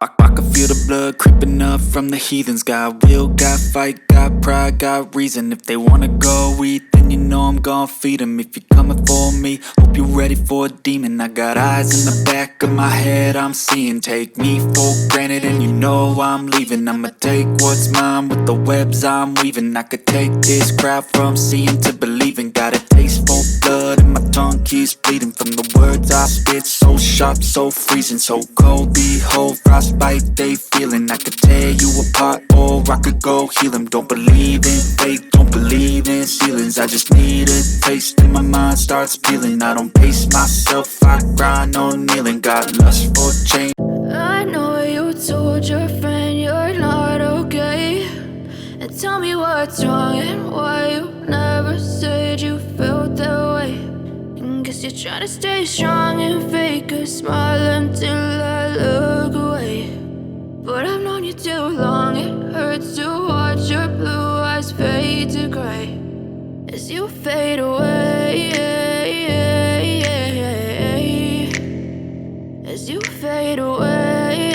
I can feel the blood creeping up from the heathens. Got will, got fight, got pride, got reason. If they wanna go eat, then you know I'm gon' feed them. If you're coming for me, hope you're ready for a demon. I got eyes in the back of my head, I'm seeing. Take me for granted and you know I'm leaving. I'ma take what's mine with the webs I'm weaving. I could take this crowd from seeing to believing. Got a taste for blood and my tongue keeps bleeding from the words I spit. So sharp, so freezing, so cold. Behold, frostbite they feeling. I could tear you apart or I could go heal them. Don't believe in fate, don't believe in ceilings. I just need a taste and my mind starts peeling. I don't pace myself, I grind on kneeling. Got lust for change. I know you told your friend you're not okay, and tell me what's wrong and why you never said you felt that way. And guess you're trying to stay strong and fake a smile until I look away. But I've known you too long, it hurts to watch your blue eyes fade to grey as you fade away, as you fade away.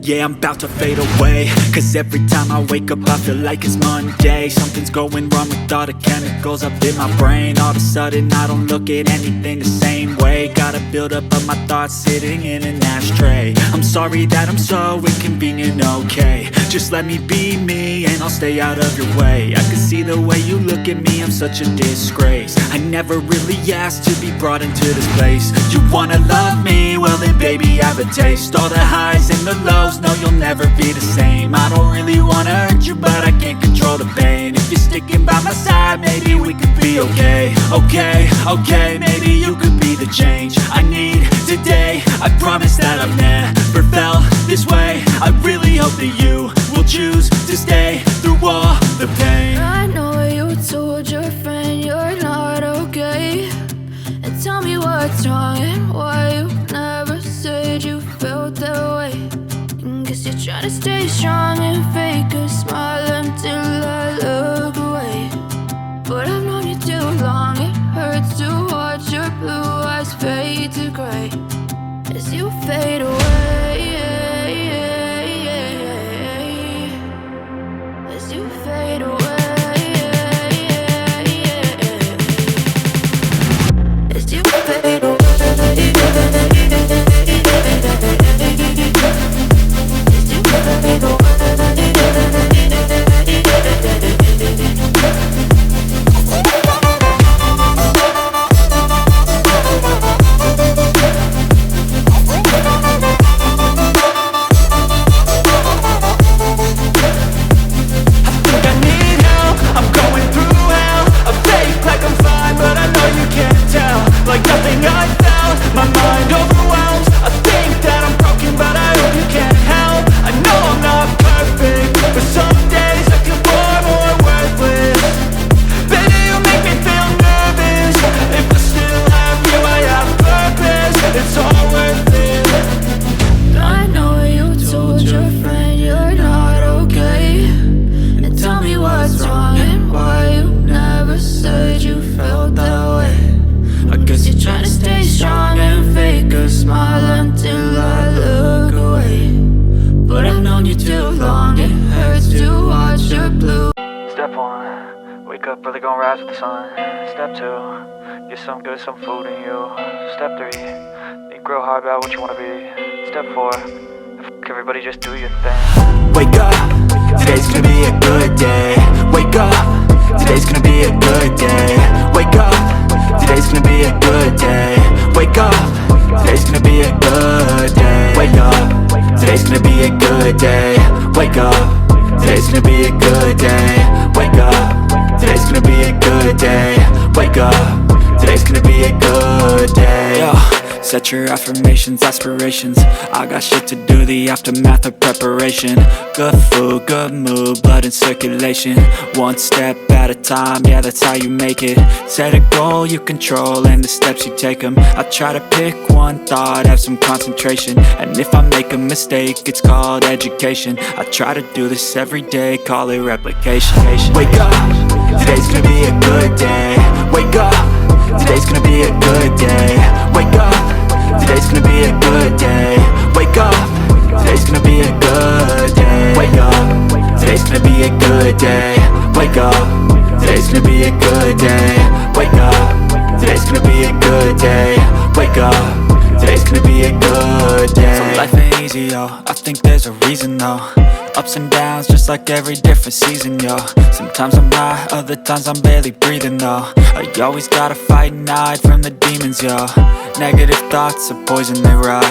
Yeah, I'm about to fade away, cause every time I wake up I feel like it's Monday. Something's going wrong with all the chemicals up in my brain. All of a sudden I don't look at anything the same way. Gotta build up of my thoughts sitting in an ashtray. I'm sorry that I'm so inconvenient, okay. Just let me be me and I'll stay out of your way. I can see the way you look at me, I'm such a disgrace. I never really asked to be brought into this place. You wanna love me? Well then baby have a taste. All the highs and the lows, no you'll never be the same. I don't really wanna hurt you but I can't control the pain. If you're sticking by my side maybe we could be okay. Okay, maybe you could be the change I need today. I promise that I've never felt this way. I really hope that you will choose to stay through all the pain. I know you told your friend you're not okay, and tell me what's wrong and why you never said you felt that way. And guess you're trying to stay strong and fake a smile until I look away. But I've known you too long, it hurts to watch your blue eyes fade to grey as you fade away, as you fade away, as you fade away. Really gonna rise with the sun. Step 2, get some good, some food in you. Step 3, think real hard about what you wanna be. Step 4, everybody just do your thing. Wake up, today's gonna be a good day. Wake up, today's gonna be a good day. Wake up, today's gonna be a good day. Wake up, today's gonna be a good day. Wake up, today's gonna be a good day. Wake up, today's gonna be a good day. Wake up, today's gonna be a good day. Wake up, today's gonna be a good day. Yo, set your affirmations, aspirations. I got shit to do, the aftermath of preparation. Good food, good mood, blood in circulation. One step at a time, yeah that's how you make it. Set a goal you control and the steps you take them. I try to pick one thought, have some concentration. And if I make a mistake, it's called education. I try to do this every day, call it replication. Wake up, today's gonna be a good day. Wake up, today's gonna be a good day. Wake up, Wake up, today's gonna be a good day. Wake up, today's gonna be a good day. Wake up, today's gonna be a good day. So life ain't easy, yo, I think there's a reason though. Ups and downs, just like every different season, yo. Sometimes I'm high, other times I'm barely breathing, though. I always gotta fight and hide from the demons, yo. Negative thoughts are poison, they rot.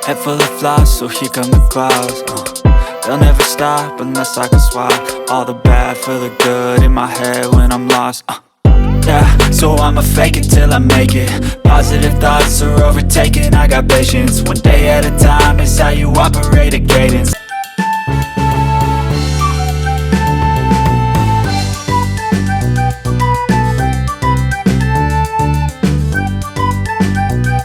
Head full of flies, so here come the clouds. They'll never stop unless I can swap all the bad for the good in my head when I'm lost. Yeah, so I'ma fake it till I make it. Positive thoughts are overtaken, I got patience. One day at a time is how you operate a cadence.